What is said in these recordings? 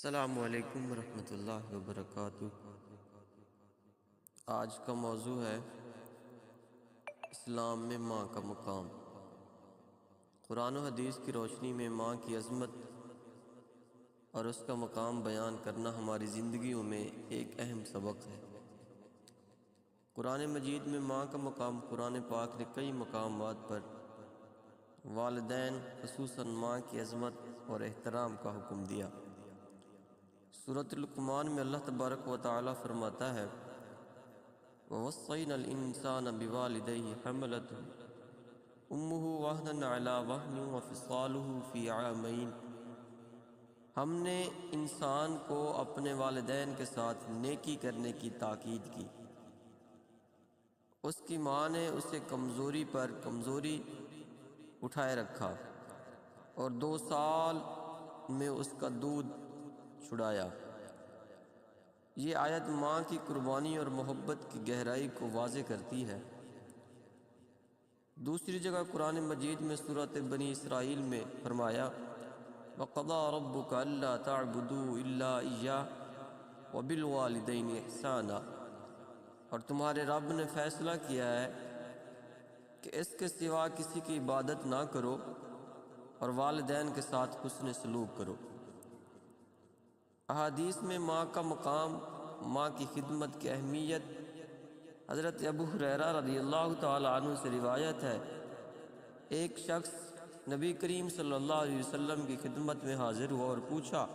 السلام علیکم ورحمۃ اللہ وبرکاتہ۔ آج کا موضوع ہے اسلام میں ماں کا مقام۔ قرآن و حدیث کی روشنی میں ماں کی عظمت اور اس کا مقام بیان کرنا ہماری زندگیوں میں ایک اہم سبق ہے۔ قرآن مجید میں ماں کا مقام قرآن پاک نے کئی مقامات پر والدین خصوصاً ماں کی عظمت اور احترام کا حکم دیا۔ سورۃ لقمان میں اللہ تبارک و تعالی فرماتا ہے وَوَصَّيْنَا الْإِنسَانَ بِوَالِدَيْهِ حَمَلَتْهُ أُمُّهُ وَهْنًا عَلَى وَهْنٍ وَفِصَالُهُ فِي عَامَيْنِ۔ ہم نے انسان کو اپنے والدین کے ساتھ نیکی کرنے کی تاکید کی۔ اس کی ماں نے اسے کمزوری پر کمزوری اٹھائے رکھا اور 2 سال میں اس کا دودھ چھڑایا۔ یہ آیت ماں کی قربانی اور محبت کی گہرائی کو واضح کرتی ہے۔ دوسری جگہ قرآن مجید میں سورۃ بنی اسرائیل میں فرمایا وَقَضَىٰ رَبُّكَ أَلَّا تَعْبُدُوا إِلَّا إِيَّاهُ وَبِالْوَالِدَيْنِ إِحْسَانًا، اور تمہارے رب نے فیصلہ کیا ہے کہ اس کے سوا کسی کی عبادت نہ کرو اور والدین کے ساتھ حسن سلوک کرو۔ احادیث میں ماں کا مقام، ماں کی خدمت کی اہمیت حضرت ابو ہریرہ رضی اللہ تعالی عنہ سے روایت ہے، ایک شخص نبی کریم صلی اللہ علیہ وسلم کی خدمت میں حاضر ہوا اور پوچھا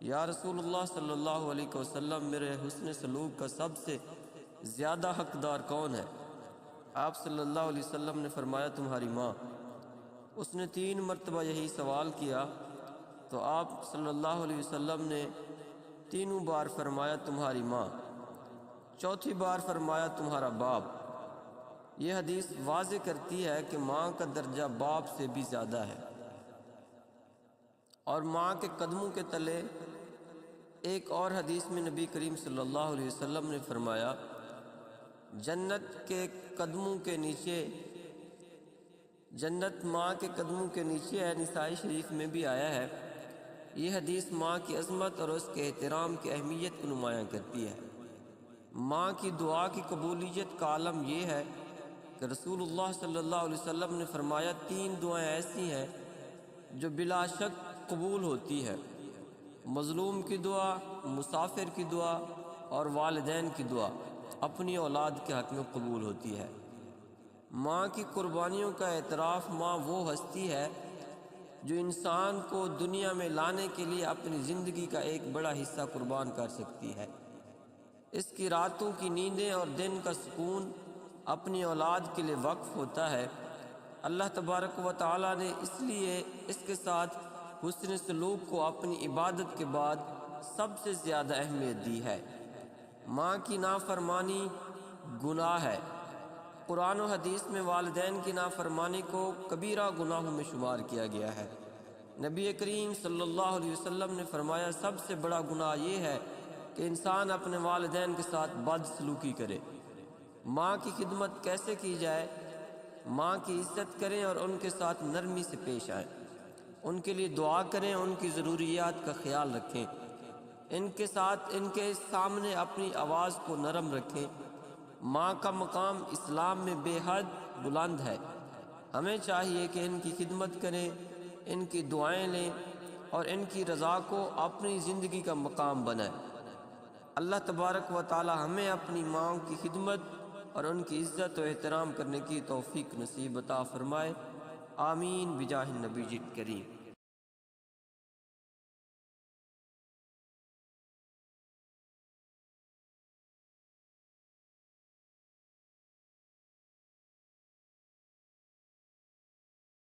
یا رسول اللہ صلی اللہ علیہ وسلم، میرے حسن سلوک کا سب سے زیادہ حقدار کون ہے؟ آپ صلی اللہ علیہ وسلم نے فرمایا تمہاری ماں۔ اس نے 3 مرتبہ یہی سوال کیا تو آپ صلی اللہ علیہ وسلم نے تینوں بار فرمایا تمہاری ماں، چوتھی بار فرمایا تمہارا باپ۔ یہ حدیث واضح کرتی ہے کہ ماں کا درجہ باپ سے بھی زیادہ ہے، اور ماں کے قدموں کے تلے ایک اور حدیث میں نبی کریم صلی اللہ علیہ وسلم نے فرمایا جنت کے قدموں کے نیچے، جنت ماں کے قدموں کے نیچے ہے۔ نسائی شریف میں بھی آیا ہے۔ یہ حدیث ماں کی عظمت اور اس کے احترام کی اہمیت کو نمایاں کرتی ہے۔ ماں کی دعا کی قبولیت کا عالم یہ ہے کہ رسول اللہ صلی اللہ علیہ وسلم نے فرمایا 3 دعائیں ایسی ہیں جو بلا شک قبول ہوتی ہے، مظلوم کی دعا، مسافر کی دعا اور والدین کی دعا اپنی اولاد کے حق میں قبول ہوتی ہے۔ ماں کی قربانیوں کا اعتراف، ماں وہ ہستی ہے جو انسان کو دنیا میں لانے کے لیے اپنی زندگی کا ایک بڑا حصہ قربان کر سکتی ہے۔ اس کی راتوں کی نیندیں اور دن کا سکون اپنی اولاد کے لیے وقف ہوتا ہے۔ اللہ تبارک و تعالی نے اس لیے اس کے ساتھ حسن سلوک کو اپنی عبادت کے بعد سب سے زیادہ اہمیت دی ہے۔ ماں کی نافرمانی گناہ ہے۔ قرآن و حدیث میں والدین کی نافرمانی کو کبیرہ گناہوں میں شمار کیا گیا ہے۔ نبی کریم صلی اللہ علیہ وسلم نے فرمایا سب سے بڑا گناہ یہ ہے کہ انسان اپنے والدین کے ساتھ بد سلوکی کرے۔ ماں کی خدمت کیسے کی جائے؟ ماں کی عزت کریں اور ان کے ساتھ نرمی سے پیش آئیں، ان کے لیے دعا کریں، ان کی ضروریات کا خیال رکھیں، ان کے سامنے اپنی آواز کو نرم رکھیں۔ ماں کا مقام اسلام میں بے حد بلند ہے۔ ہمیں چاہیے کہ ان کی خدمت کریں، ان کی دعائیں لیں اور ان کی رضا کو اپنی زندگی کا مقام بنائیں۔ اللہ تبارک و تعالی ہمیں اپنی ماں کی خدمت اور ان کی عزت و احترام کرنے کی توفیق نصیب عطا فرمائے۔ آمین بجاہ النبی کریم۔